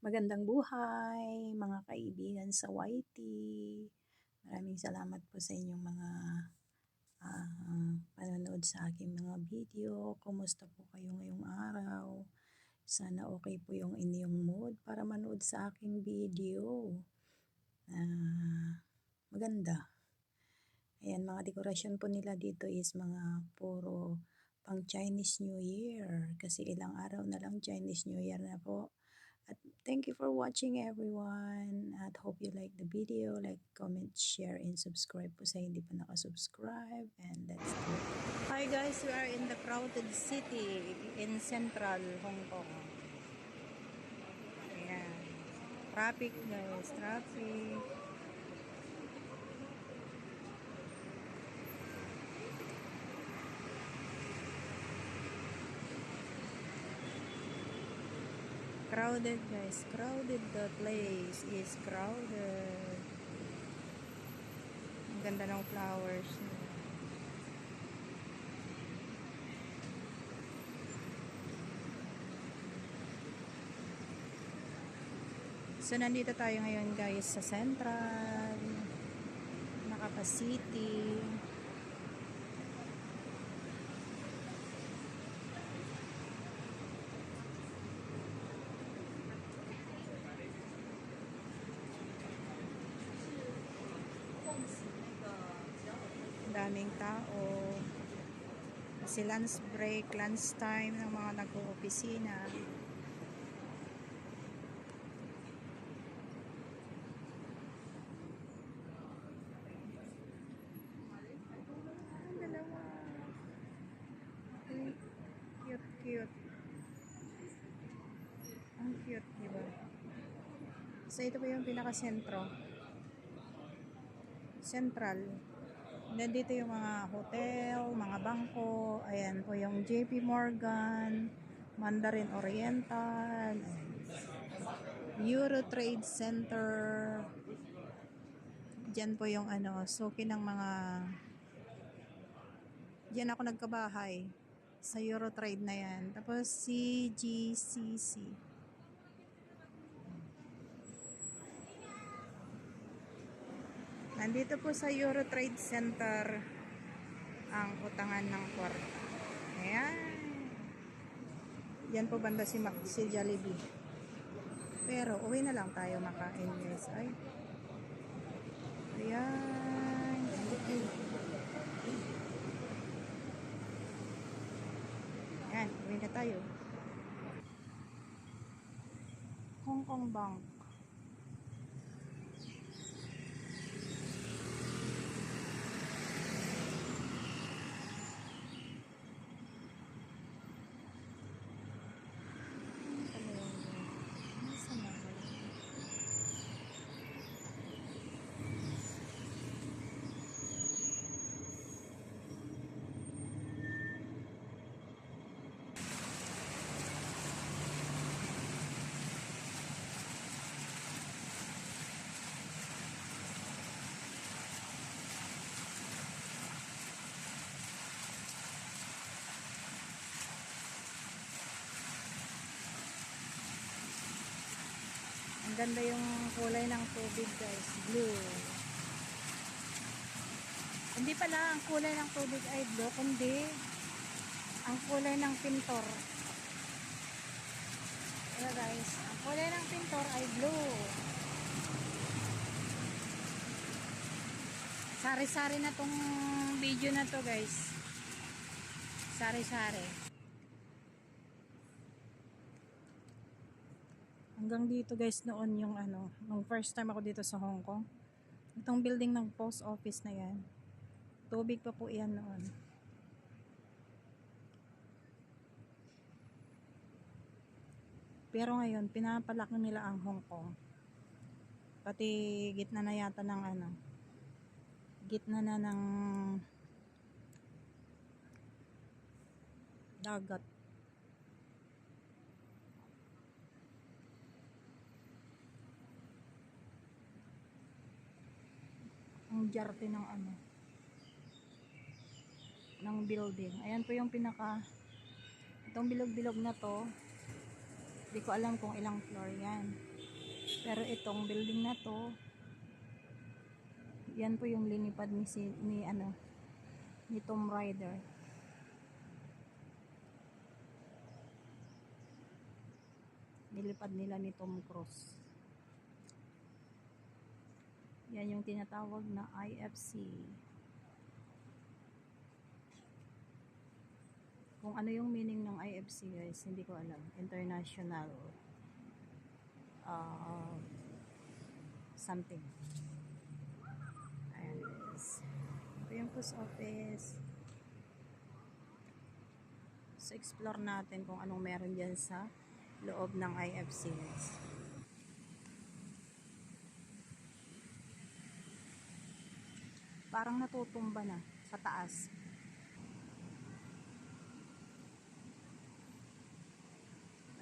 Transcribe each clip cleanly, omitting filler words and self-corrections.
Magandang buhay mga kaibigan sa YT. Maraming salamat po sa inyong mga panonood sa aking mga video. Kumusta po kayo ngayong araw? Sana okay po yung inyong mood para manood sa aking video. Maganda. Ayan, mga dekorasyon po nila dito is mga puro pang Chinese New Year. Kasi ilang araw na lang Chinese New Year na po. At thank you for watching everyone. At hope you like the video. Like, comment, share, and subscribe po sa hindi pa nakasubscribe. And let's do it. Hi guys, we are in the crowded city in central Hong Kong. Ayan. Traffic guys, traffic. Crowded guys, crowded. The place is crowded. Ang ganda ng flowers. So nandito tayo ngayon guys sa Central Macapa City. Daming tao kasi lunch break, lunch time ng mga nag-oopisina. Ang dalawa cute ang cute, diba? So ito po yung pinaka-sentro central. Nandito yung mga hotel, mga bangko. Ayan po yung JP Morgan, Mandarin Oriental, Euro Trade Center. Diyan po yung suki ng mga... Diyan ako nagkabahay sa Euro Trade na yan. Tapos CGCC. Nandito po sa Euro Trade Center ang utangan ng kwarta. Ayan. Yan po banda si Jollibee. Pero uwi na lang tayo makain guys. Ay. Ayan. Ayan, uwi na tayo. Hong Kong Bank. Ang ganda yung kulay ng tubig guys, blue. Hindi pala ang kulay ng tubig ay blue, kundi ang kulay ng pintor. Ayan guys, ang kulay ng pintor ay blue. Sari-sari na tong video na to guys. Sari-sari. Hanggang dito guys noon yung nung first time ako dito sa Hong Kong. Itong building ng post office na yan. Tubig pa po yan noon. Pero ngayon, pinapalaki nila ang Hong Kong. Pati gitna na yata ng gitna na ng dagat. Ang jarte ng ng building. Ayan po yung itong bilog-bilog na to. Hindi ko alam kung ilang floor yan. Pero itong building na to, yan po yung linipad ni Tomb Raider. Nilipad nila ni Tom Cruise. Yan yung tinatawag na IFC. Kung ano yung meaning ng IFC guys, hindi ko alam. International something. Ayan guys. Ito yung post office. So explore natin kung anong meron dyan sa loob ng IFC guys. Parang natutumba na sa taas.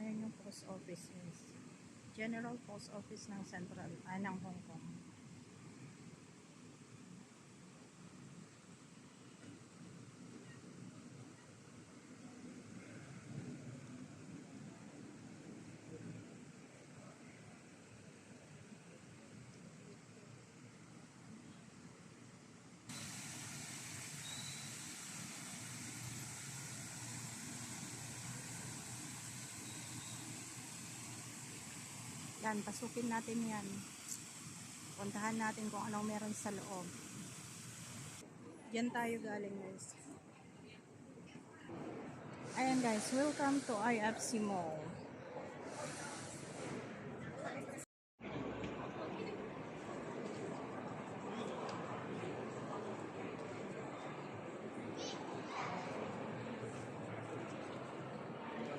Ayan yung post office guys. General Post Office ng ng Hong Kong. Yan, pasukin natin yan. Puntahan natin kung anong meron sa loob. Diyan tayo galing guys. Ayan guys, welcome to IFC Mall.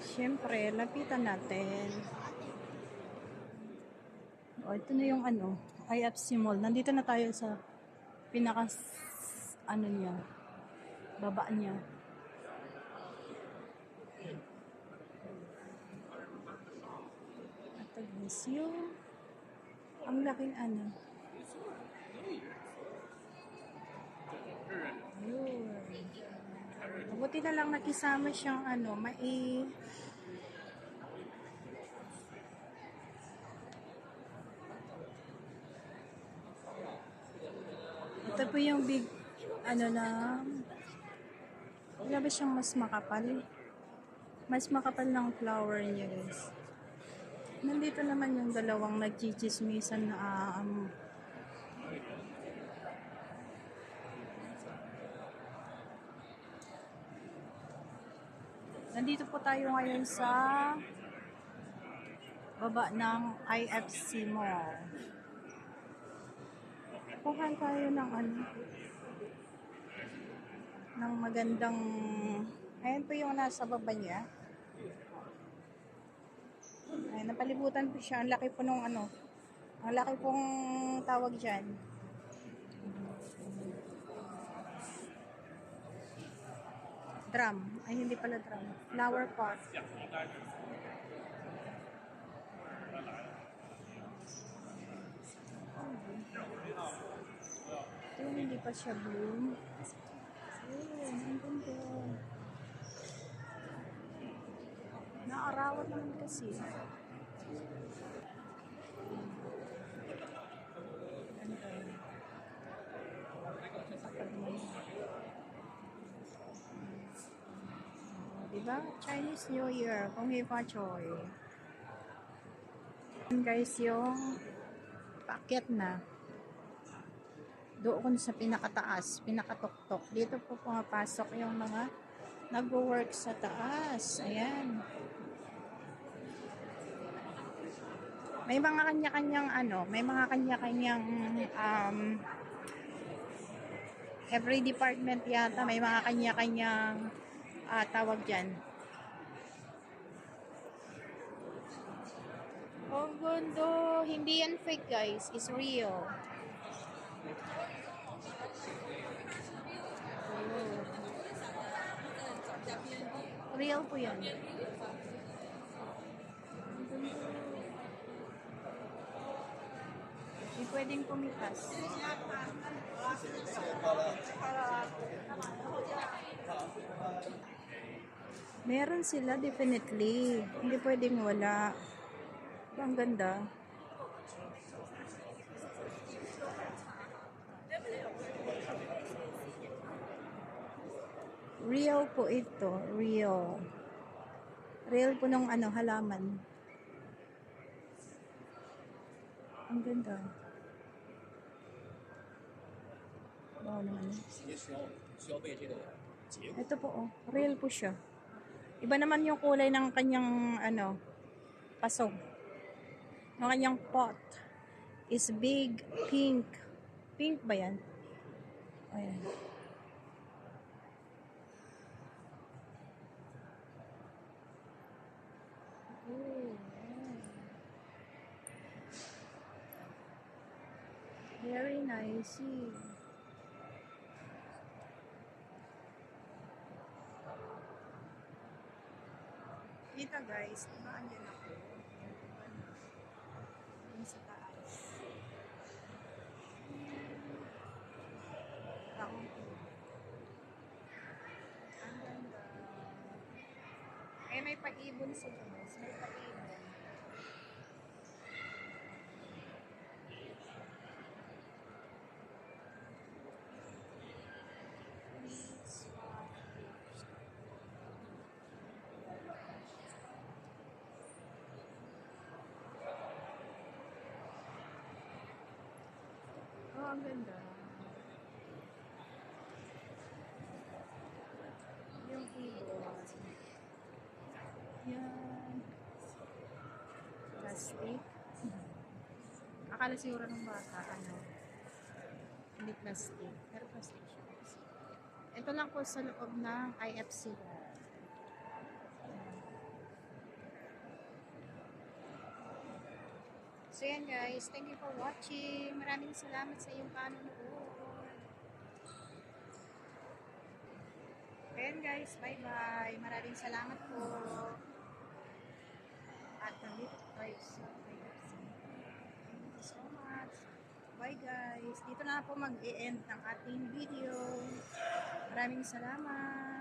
Siyempre, lapitan natin. O, ito na yung IFC Mall. Nandito na tayo sa pinaka niya, baba niya. At guys, yung ang laking Ayun. Mabuti na lang nakisama siyang ito po yung big wala ba siyang mas makapal ng flower niya guys. Nandito naman yung dalawang nagchichismisan na nandito po tayo ngayon sa baba ng IFC Mall. Kuhan tayo ng ng magandang, ayan po yung nasa baba niya. Ay, napalibutan po siya. Ang laki po nung ang laki pong tawag dyan. Drum. Ay, hindi pala drum. Flower pot. Ito yung hindi pa siya bloom. Ayun, ang ganda. Naarawat naman kasi. Diba? Chinese New Year. Kung hipa choy. Guys, yung paakyat na. Doon sa pinakataas, pinakatuktok. Dito po pumapasok yung mga nagwo-work sa taas. Ayan. May mga kanya-kanyang may mga kanya-kanyang every department yata may mga kanya-kanyang tawag dyan. Oh, gundo. Hindi yan fake guys. It's real. Real po yan. Hindi pwedeng pumitas. Meron sila definitely. Hindi pwedeng wala. Ang ganda. Real po ito. Real. Real po ng ano, halaman. Ang ganda. Wow naman. Ito po oh. Real po siya. Iba naman yung kulay ng kanyang ano, pasog. Ng kanyang pot is big pink. Pink ba yan? Ayan. Ooh, very nice. Dito guys, andyan ako. Yung sa taas. Taong ang ganda. Eh, may pag-ibon sa guys. May pag-ibon. Oh, ang ganda. Yung ibon. Yan. Plastic. Akala siguro ng bata, ano, hindi plastic. Pero plastic siya. Ito lang po sa loob ng IFC. So yan guys, thank you for watching. Maraming salamat sa iyong panonood. Ayan guys, bye-bye. Maraming salamat po. At nandito tayo sa IFC. Thank you so much. Bye guys. Dito na po mag-e-end ng ating video. Maraming salamat.